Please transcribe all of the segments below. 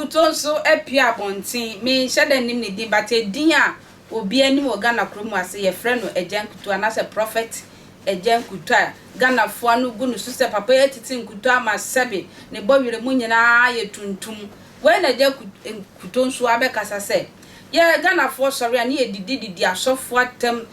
Nkuto so epia bontin me shede nim ne din but edin a obi ani wo Ghana kromu ase ye frɛ no Nkuto anase prophet Nkuto a Ghana fo anu gu no so se papa ye titi Nkuto ama sebe ne bo wire mu nyina ye tuntum we na Nkuto so abekasa se ye Ghana fo sori ani ye didi asofo atem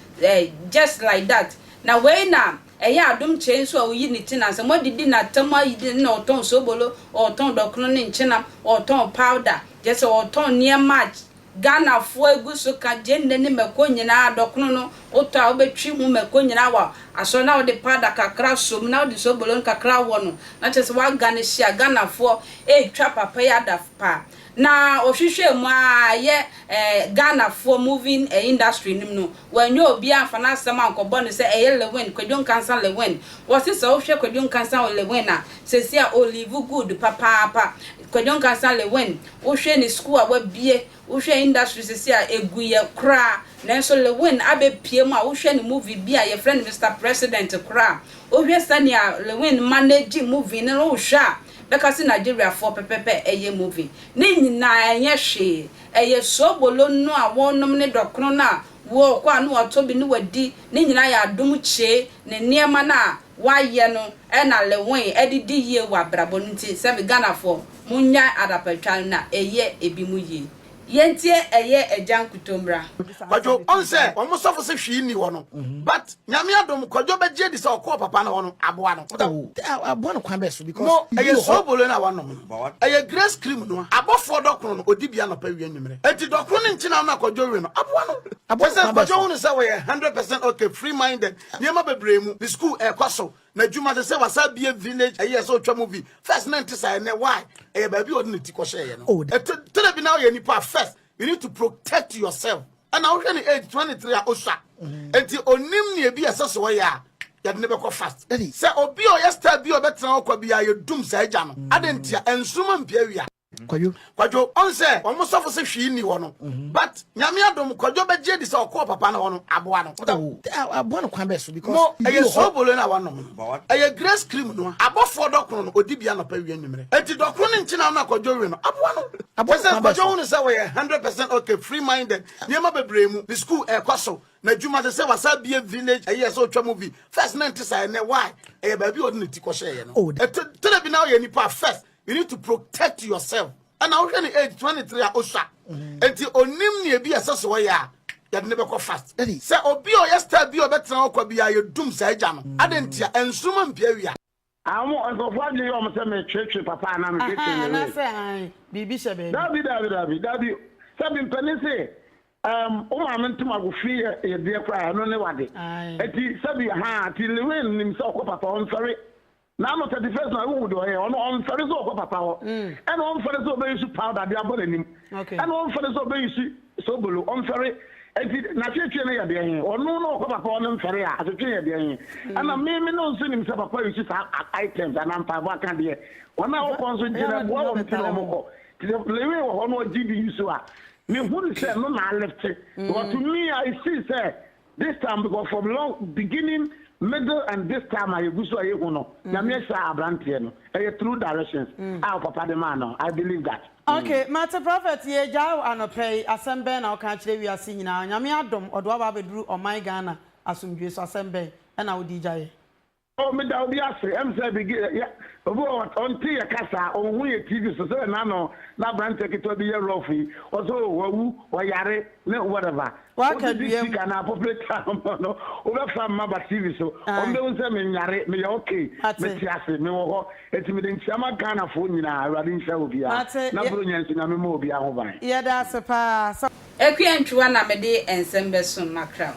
just like that na we na Adom chain so yi ni tina se mo didi na tama yi na oton Sobolo oton dokno ni nchina oton powder just oton near match Ghana fo eguso ka jende ni meko nyina dokno no oto a obetwi hu meko nyina wa aso na ode powder kakra so na ode Sobolo kakra wo no na chese wa Ghana shia Ghana fo twa papa ya da pa na ohwehwe mu aye Ghana for moving industry nim no when you obi amfana asem ankobo ne se Lilwin kwadwon cancer Lilwin what is ohwe kwadwon cancer Lilwin na se sia olive good papa kwadwon cancer Lilwin ohwe ni school a wabie ohwe industry se sia eguye kra na so Lilwin abepie mu a ohwe ni movie bia ye friend Mr President kra ohwe sania Lilwin manage movie no ohwa because Nigeria for pepepe eye movie ni nyina enye hwe eye Sobolo no a wonom ne dokno na wo kwa no otobi ni wadi ni nyina ya adom che ne niema na waye no na Lilwin edidi ye wa brabo nti se Ghana for munya adapatwa na eye ebi mu ye yentie eye Nkuto mbra kwajo onse omo sofo se hwi ni wo no but nyame Adom kwajo be je di se okọ papa na wo no aboa no aboa no kwan be so because no eye Sobolo na wonom eye grace cream no abofo dokro no odibia no pa wi anwumre enti dokro no nchina na kwajo wi no aboa no aboa kwajo no se we 100% okay free minded niema bebre mu the school kwaso na juma se wasa bia village eye so twa movie first 90 say na why eye ba bi odin ti ko share no tell be now ye nipa first you need to protect yourself and now when age 23 osha enti onim ne bi asaso we ya ne be ko fast say obi o yesterday bi obetra okwa bi ya dum say agya no adentia ensuma mpia wi kwajo onse omo sofo se hwi ni wo no but nyame Adom kwajo be je di se okọ papa na wo no aboa no aboa no kwan be so because no eye Sobolo na wonom eye grace cream no abofo dokro no odibia no pa wi anwumre enti dokro no nchina na kwajo wi no aboa no kwajo no se we 100% okay free minded niema bebre mu the school kwaso na juma se wasa bia village eye so twa movie first 90 say na why eye ba bi odin ti ko share no tell be now ye nipa first you need to protect yourself and now when age 23 osha enti onim ne bi asaso we ya ne be ko fast say obi o yesterday bi obetra okwa bi ya dum say agya no adentia ensuma mpia wi amo osofo agye yo mo se me twetwe papa na me twetwe na say bibi shebe dabi sabi mpani se o ma mentum agofi ye de kwa no ne wade eti sabi ha ti Lilwin nim se okwa papa on sorry na no 31st na wo do here on fere so okwa papa ho and on fere so be use powder de abonanim and on fere so be use Sobolo on fere eti na twetwe na ye de here ono no okwa papa on fere a twetwe ye de here and me no so nim se papa use items and am pa ba kan de ona wo konso jira wo on tino moko ti Lilwin wo no GB use a me who say no na left but to me I see say this time because from long beginning middle and this time I go so no na me say abrantie no through directions papa the man I believe that okay Mr Prophet ye jaw anopay asembe na o kan kire wi ase nyina nyame Adom odo ba beduru o my Ghana asumdwe so asembe na odi jaye oh me da obi ase em say begin ya obo on ti ya kasa on hu ye TV so say na no na brantie kito bi ye rofi o so wawu o yare ne whatever what can be na popular no o be fam ma ba TV so on be say me nyare me okay me ti ase me wo ho eti me den chiama Ghana fo nyina awade nhya obi a na bro nyanso na me mo obi a ho ban ye da sepa ekwe ntwa na me de ensembe so makra